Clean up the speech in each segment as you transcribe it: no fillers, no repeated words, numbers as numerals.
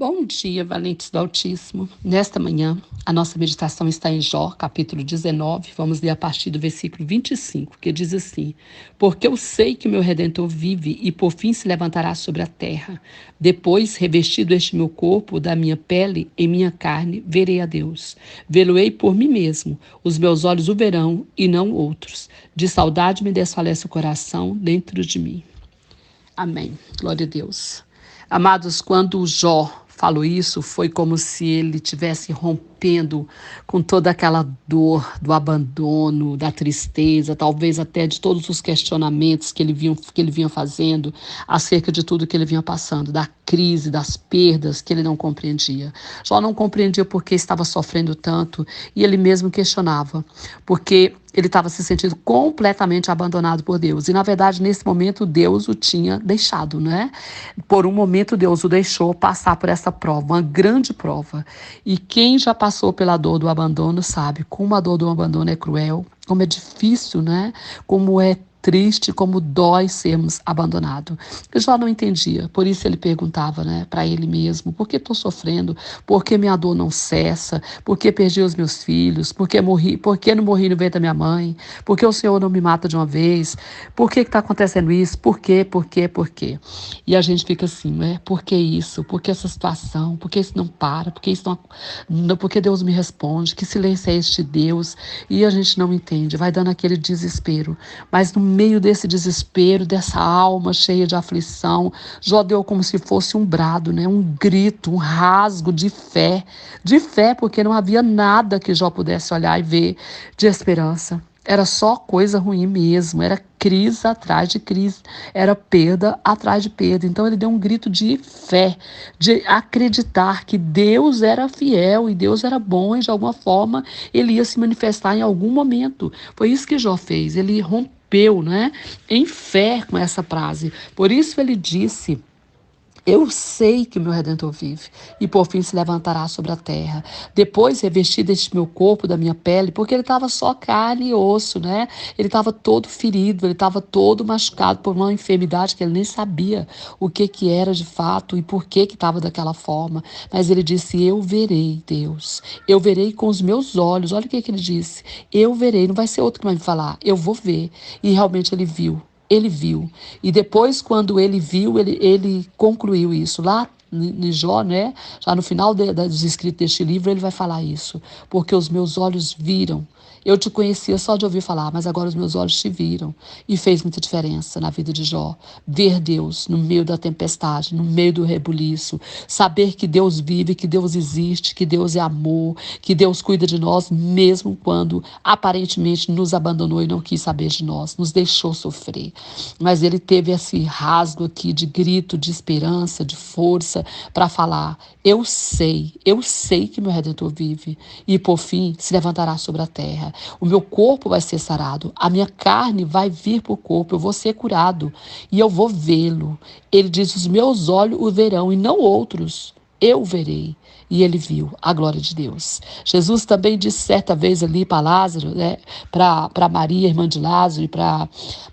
Bom dia, valentes do Altíssimo. Nesta manhã, a nossa meditação está em Jó, capítulo 19. Vamos ler a partir do versículo 25, que diz assim: Porque eu sei que o meu Redentor vive e por fim se levantará sobre a terra. Depois, revestido este meu corpo da minha pele, em minha carne, verei a Deus. Vê-lo-ei por mim mesmo. Os meus olhos o verão e não outros. De saudade me desfalece o coração dentro de mim. Amém. Glória a Deus. Amados, quando o Jó falou isso, foi como se ele tivesse rompendo com toda aquela dor do abandono, da tristeza, talvez até de todos os questionamentos que ele vinha fazendo acerca de tudo que ele vinha passando, da crise, das perdas que ele não compreendia. Jó não compreendia porque estava sofrendo tanto e ele mesmo questionava, porque ele estava se sentindo completamente abandonado por Deus. E, na verdade, nesse momento, Deus o tinha deixado, né? Por um momento, Deus o deixou passar por essa prova, uma grande prova. E quem já passou pela dor do abandono sabe como a dor do abandono é cruel, como é difícil, né? Como é triste, como dói sermos abandonados. Jó não entendia, por isso ele perguntava, né, para ele mesmo: por que estou sofrendo? Por que minha dor não cessa? Por que perdi os meus filhos? Por que morri? Por que não morri no ventre da minha mãe? Por que o Senhor não me mata de uma vez? Por que está acontecendo isso? Por quê? Por quê? Por quê? E a gente fica assim, né? Por que isso? Por que essa situação? Por que isso não para? Por que isso não, por que Deus me responde? Que silêncio é este, Deus? E a gente não entende, vai dando aquele desespero. Mas no meio desse desespero, dessa alma cheia de aflição, Jó deu como se fosse um brado, né? Um grito, um rasgo de fé, porque não havia nada que Jó pudesse olhar e ver de esperança. Era só coisa ruim mesmo, era crise atrás de crise, era perda atrás de perda. Então ele deu um grito de fé, de acreditar que Deus era fiel e Deus era bom e de alguma forma ele ia se manifestar em algum momento. Foi isso que Jó fez, ele rompeu, né, em fé com essa frase. Por isso ele disse: eu sei que o meu Redentor vive e por fim se levantará sobre a terra. Depois revestir este meu corpo da minha pele, porque ele estava só carne e osso, né? Ele estava todo ferido, ele estava todo machucado por uma enfermidade que ele nem sabia o que era de fato e por que estava daquela forma. Mas ele disse: eu verei, Deus. Eu verei com os meus olhos. Olha o que ele disse. Eu verei, não vai ser outro que vai me falar. Eu vou ver. E realmente ele viu. Ele viu. E depois, quando ele viu, ele concluiu isso. Lá em Jó, né? Já no final dos escritos deste livro, ele vai falar isso. Porque os meus olhos viram. Eu te conhecia só de ouvir falar, mas agora os meus olhos te viram. E fez muita diferença na vida de Jó. Ver Deus no meio da tempestade, no meio do rebuliço. Saber que Deus vive, que Deus existe, que Deus é amor, que Deus cuida de nós, mesmo quando aparentemente nos abandonou e não quis saber de nós, nos deixou sofrer. Mas ele teve esse rasgo aqui de grito, de esperança, de força, para falar: eu sei que meu Redentor vive e por fim se levantará sobre a terra. O meu corpo vai ser sarado, a minha carne vai vir para o corpo, eu vou ser curado e eu vou vê-lo. Ele diz: os meus olhos o verão e não outros. Eu verei. E ele viu a glória de Deus. Jesus também disse certa vez ali para Lázaro, né, para Maria, irmã de Lázaro, e para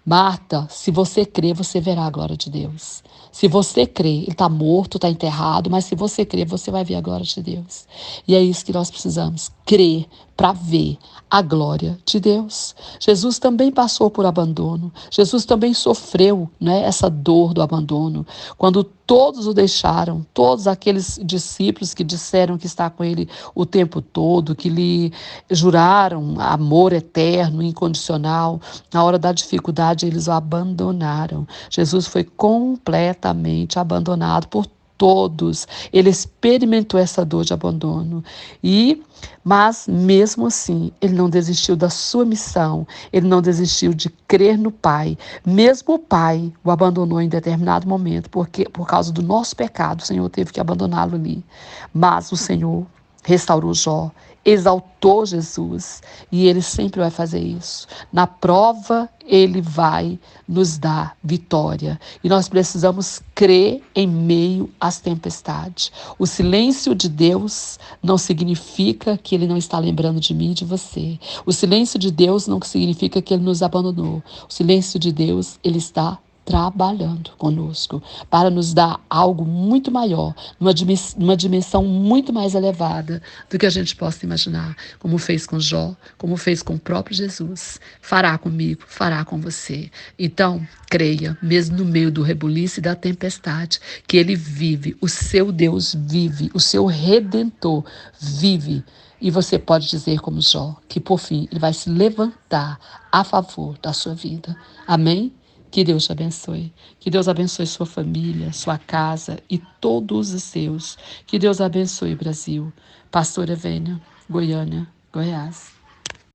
Marta: se você crer, você verá a glória de Deus. Se você crer, ele está morto, está enterrado, mas se você crer, você vai ver a glória de Deus. E é isso que nós precisamos, crer para ver a glória de Deus. Jesus também passou por abandono. Jesus também sofreu, né, essa dor do abandono. Quando todos o deixaram, todos aqueles discípulos que disseram que está com ele o tempo todo, que lhe juraram amor eterno, incondicional, na hora da dificuldade eles o abandonaram. Jesus foi completamente abandonado por todos. Ele experimentou essa dor de abandono. Mas mesmo assim, ele não desistiu da sua missão, ele não desistiu de crer no Pai. Mesmo o Pai o abandonou em determinado momento, porque por causa do nosso pecado, o Senhor teve que abandoná-lo ali. Mas o Senhor restaurou Jó, exaltou Jesus e ele sempre vai fazer isso. Na prova, ele vai nos dar vitória. E nós precisamos crer em meio às tempestades. O silêncio de Deus não significa que ele não está lembrando de mim e de você. O silêncio de Deus não significa que ele nos abandonou. O silêncio de Deus, ele está trabalhando conosco para nos dar algo muito maior, numa dimensão muito mais elevada do que a gente possa imaginar, como fez com Jó, como fez com o próprio Jesus. Fará comigo, fará com você. Então, creia, mesmo no meio do rebuliço e da tempestade, que Ele vive, o seu Deus vive, o seu Redentor vive. E você pode dizer como Jó, que por fim Ele vai se levantar a favor da sua vida. Amém? Que Deus te abençoe. Que Deus abençoe sua família, sua casa e todos os seus. Que Deus abençoe o Brasil. Pastora Vênia, Goiânia, Goiás.